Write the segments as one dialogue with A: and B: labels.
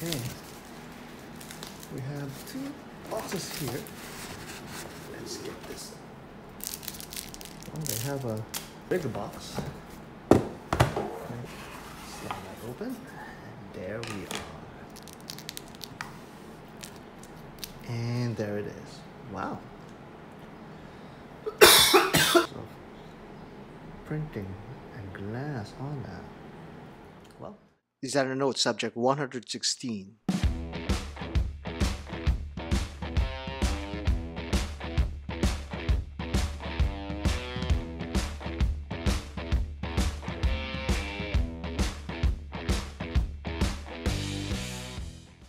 A: Okay, we have two boxes here. Let's get this. Oh, they have a bigger box. Okay. Slide that open, and there we are. And there it is. Wow. So, printing and glass on that. Well, designer note subject 116.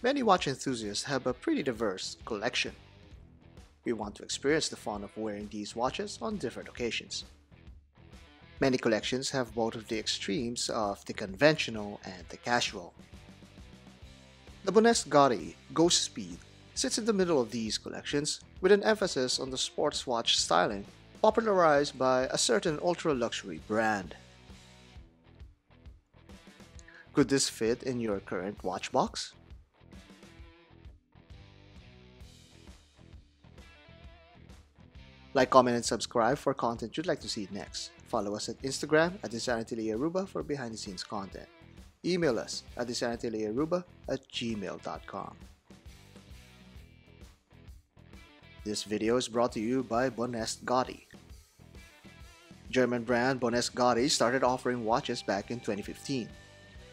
A: Many watch enthusiasts have a pretty diverse collection. We want to experience the fun of wearing these watches on different occasions. Many collections have both of the extremes of the conventional and the casual. The Bonest Gatti Ghost Speed sits in the middle of these collections with an emphasis on the sports watch styling popularized by a certain ultra-luxury brand. Could this fit in your current watch box? Like, comment, and subscribe for content you'd like to see next. Follow us at Instagram at DesignAtelierAruba for behind-the-scenes content. Email us at DesignAtelierAruba@gmail.com. This video is brought to you by Bonest Gatti. German brand Bonest Gatti started offering watches back in 2015.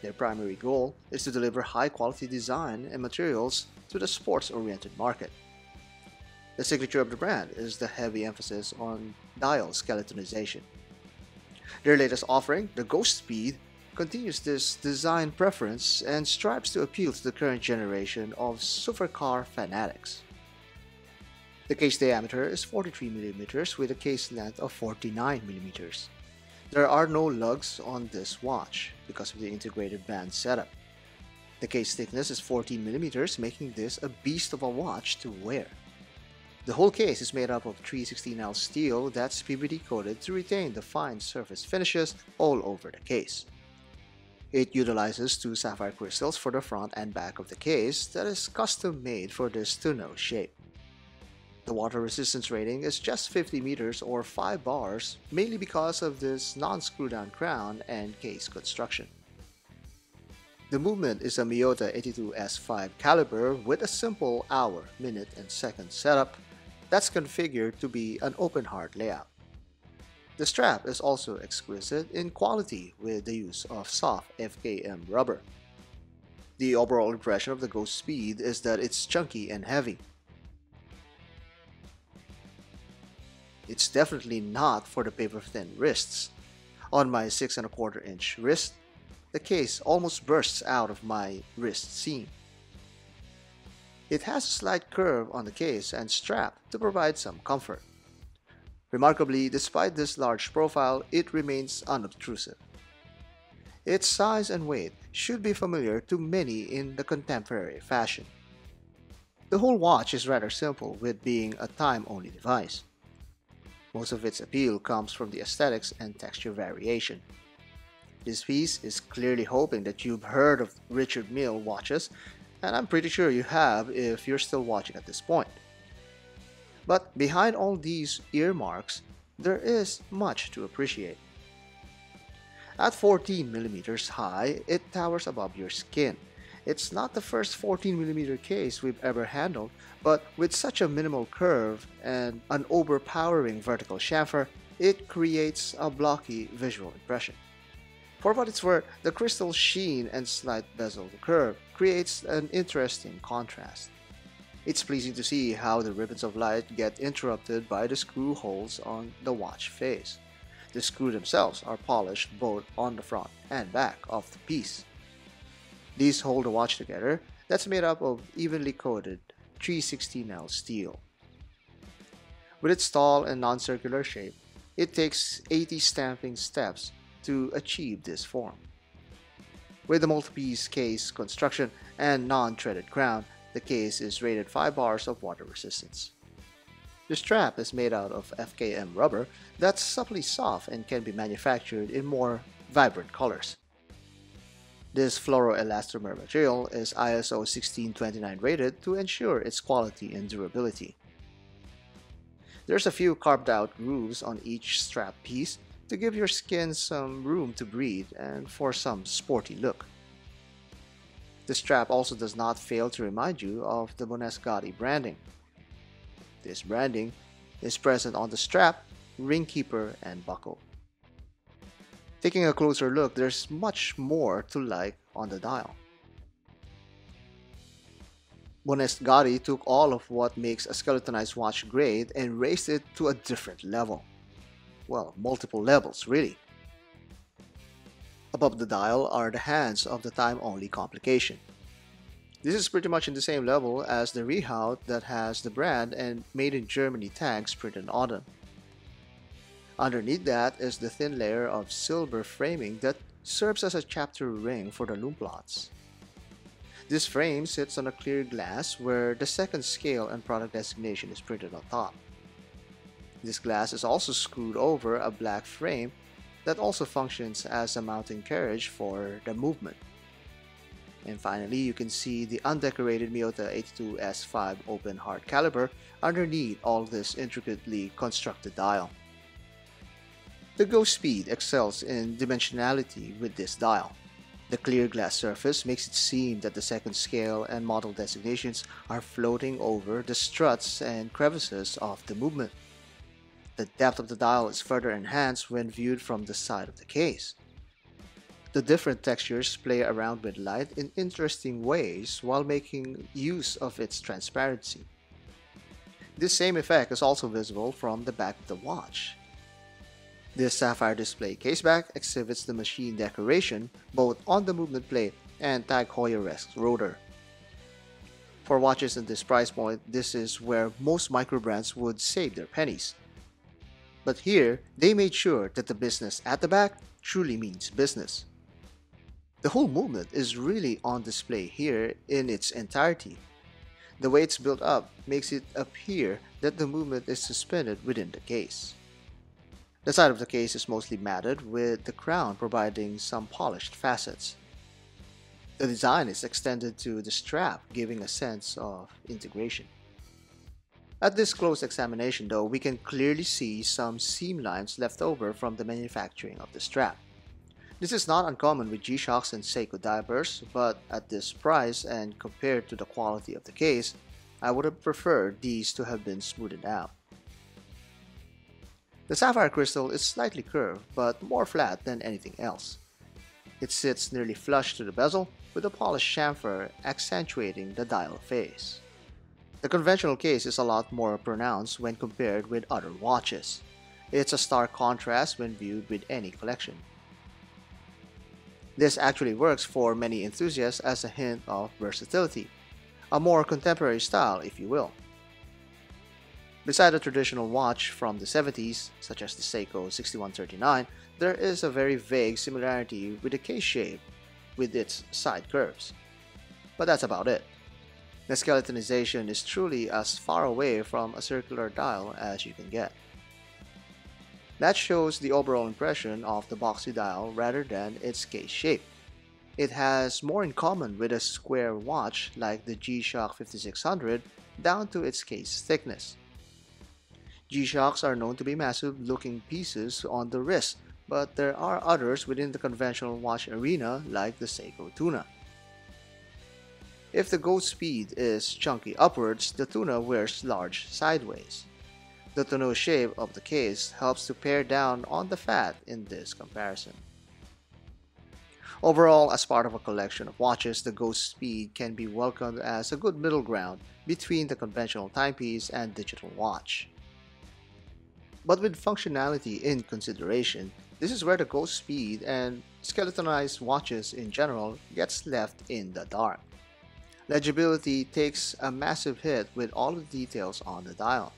A: Their primary goal is to deliver high-quality design and materials to the sports-oriented market. The signature of the brand is the heavy emphasis on dial skeletonization. Their latest offering, the Ghost Speed, continues this design preference and strives to appeal to the current generation of supercar fanatics. The case diameter is 43mm with a case length of 49mm. There are no lugs on this watch because of the integrated band setup. The case thickness is 14mm, making this a beast of a watch to wear. The whole case is made up of 316L steel that's PVD coated to retain the fine surface finishes all over the case. It utilizes two sapphire crystals for the front and back of the case that is custom made for this tonneau shape. The water resistance rating is just 50 meters or 5 bars, mainly because of this non-screw-down crown and case construction. The movement is a Miyota 82S5 caliber with a simple hour, minute, and second setup that's configured to be an open heart layout. The strap is also exquisite in quality with the use of soft FKM rubber. The overall impression of the Ghost Speed is that it's chunky and heavy. It's definitely not for the paper-thin wrists. On my 6 1/4 inch wrist, the case almost bursts out of my wrist seam. It has a slight curve on the case and strap to provide some comfort. Remarkably, despite this large profile, it remains unobtrusive. Its size and weight should be familiar to many in the contemporary fashion. The whole watch is rather simple, with being a time-only device. Most of its appeal comes from the aesthetics and texture variation. This piece is clearly hoping that you've heard of Richard Mille watches, and I'm pretty sure you have if you're still watching at this point. But behind all these earmarks, there is much to appreciate. At 14mm high, it towers above your skin. It's not the first 14mm case we've ever handled, but with such a minimal curve and an overpowering vertical chamfer, it creates a blocky visual impression. For what it's worth, the crystal sheen and slight bezel curve creates an interesting contrast. It's pleasing to see how the ribbons of light get interrupted by the screw holes on the watch face. The screws themselves are polished both on the front and back of the piece. These hold the watch together that's made up of evenly coated 316L steel. With its tall and non-circular shape, it takes 80 stamping steps to achieve this form. With the multi-piece case construction and non-threaded crown, the case is rated 5 bars of water resistance. The strap is made out of FKM rubber that's subtly soft and can be manufactured in more vibrant colors. This fluoroelastomer material is ISO 1629 rated to ensure its quality and durability. There's a few carved out grooves on each strap piece to give your skin some room to breathe and for some sporty look. The strap also does not fail to remind you of the Bonest Gatti branding. This branding is present on the strap, ring keeper, and buckle. Taking a closer look, there's much more to like on the dial. Bonest Gatti took all of what makes a skeletonized watch great and raised it to a different level. Well, multiple levels, really. Above the dial are the hands of the time-only complication. This is pretty much in the same level as the rehaut that has the brand and Made in Germany tags printed on them. Underneath that is the thin layer of silver framing that serves as a chapter ring for the lume plots. This frame sits on a clear glass where the second scale and product designation is printed on top. This glass is also screwed over a black frame that also functions as a mounting carriage for the movement. And finally, you can see the undecorated Miyota 82S5 open heart caliber underneath all this intricately constructed dial. The Ghost Speed excels in dimensionality with this dial. The clear glass surface makes it seem that the second scale and model designations are floating over the struts and crevices of the movement. The depth of the dial is further enhanced when viewed from the side of the case. The different textures play around with light in interesting ways while making use of its transparency. This same effect is also visible from the back of the watch. This sapphire display caseback exhibits the machine decoration both on the movement plate and Tag Heuer-esque rotor. For watches in this price point, this is where most micro brands would save their pennies. But here, they made sure that the business at the back truly means business. The whole movement is really on display here in its entirety. The way it's built up makes it appear that the movement is suspended within the case. The side of the case is mostly matted, with the crown providing some polished facets. The design is extended to the strap, giving a sense of integration. At this close examination though, we can clearly see some seam lines left over from the manufacturing of the strap. This is not uncommon with G-Shocks and Seiko diapers, but at this price and compared to the quality of the case, I would have preferred these to have been smoothed out. The sapphire crystal is slightly curved, but more flat than anything else. It sits nearly flush to the bezel, with a polished chamfer accentuating the dial face. The conventional case is a lot more pronounced when compared with other watches. It's a stark contrast when viewed with any collection. This actually works for many enthusiasts as a hint of versatility, a more contemporary style if you will. Beside a traditional watch from the 70s, such as the Seiko 6139, there is a very vague similarity with the case shape with its side curves. But that's about it. The skeletonization is truly as far away from a circular dial as you can get. That shows the overall impression of the boxy dial rather than its case shape. It has more in common with a square watch like the G-Shock 5600 down to its case thickness. G-Shocks are known to be massive looking pieces on the wrist, but there are others within the conventional watch arena like the Seiko Tuna. If the Ghost Speed is chunky upwards, the Tuna wears large sideways. The tonneau shape of the case helps to pare down on the fat in this comparison. Overall, as part of a collection of watches, the Ghost Speed can be welcomed as a good middle ground between the conventional timepiece and digital watch. But with functionality in consideration, this is where the Ghost Speed and skeletonized watches in general gets left in the dark. Legibility takes a massive hit with all the details on the dial.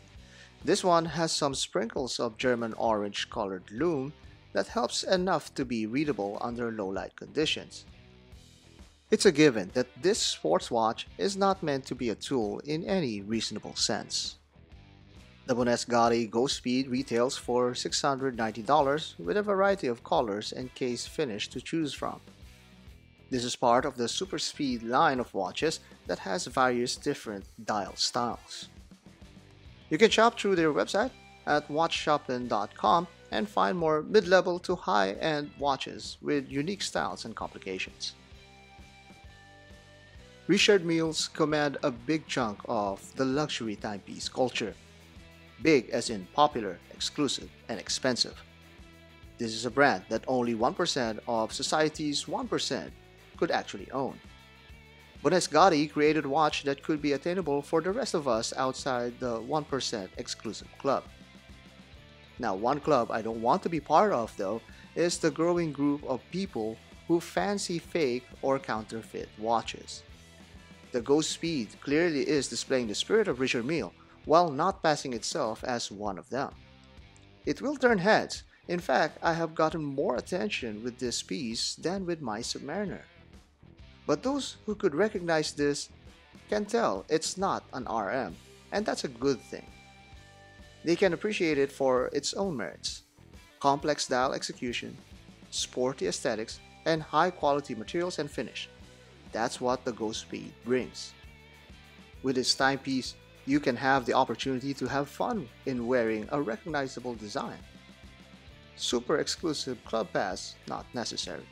A: This one has some sprinkles of German orange colored lume that helps enough to be readable under low light conditions. It's a given that this sports watch is not meant to be a tool in any reasonable sense. The Bonest Gatti Ghost Speed retails for $690 with a variety of colors and case finish to choose from. This is part of the Super Speed line of watches that has various different dial styles. You can shop through their website at watchshopping.com and find more mid-level to high-end watches with unique styles and complications. Richard Mille's command a big chunk of the luxury timepiece culture. Big as in popular, exclusive, and expensive. This is a brand that only 1% of society's 1% could actually own. Bonest Gatti created a watch that could be attainable for the rest of us outside the 1% exclusive club. Now, one club I don't want to be part of, though, is the growing group of people who fancy fake or counterfeit watches. The Ghost Speed clearly is displaying the spirit of Richard Mille while not passing itself as one of them. It will turn heads. In fact, I have gotten more attention with this piece than with my Submariner. But those who could recognize this can tell it's not an RM, and that's a good thing. They can appreciate it for its own merits: complex dial execution, sporty aesthetics, and high quality materials and finish. That's what the Ghost Speed brings. With this timepiece, you can have the opportunity to have fun in wearing a recognizable design. Super exclusive club pass not necessary.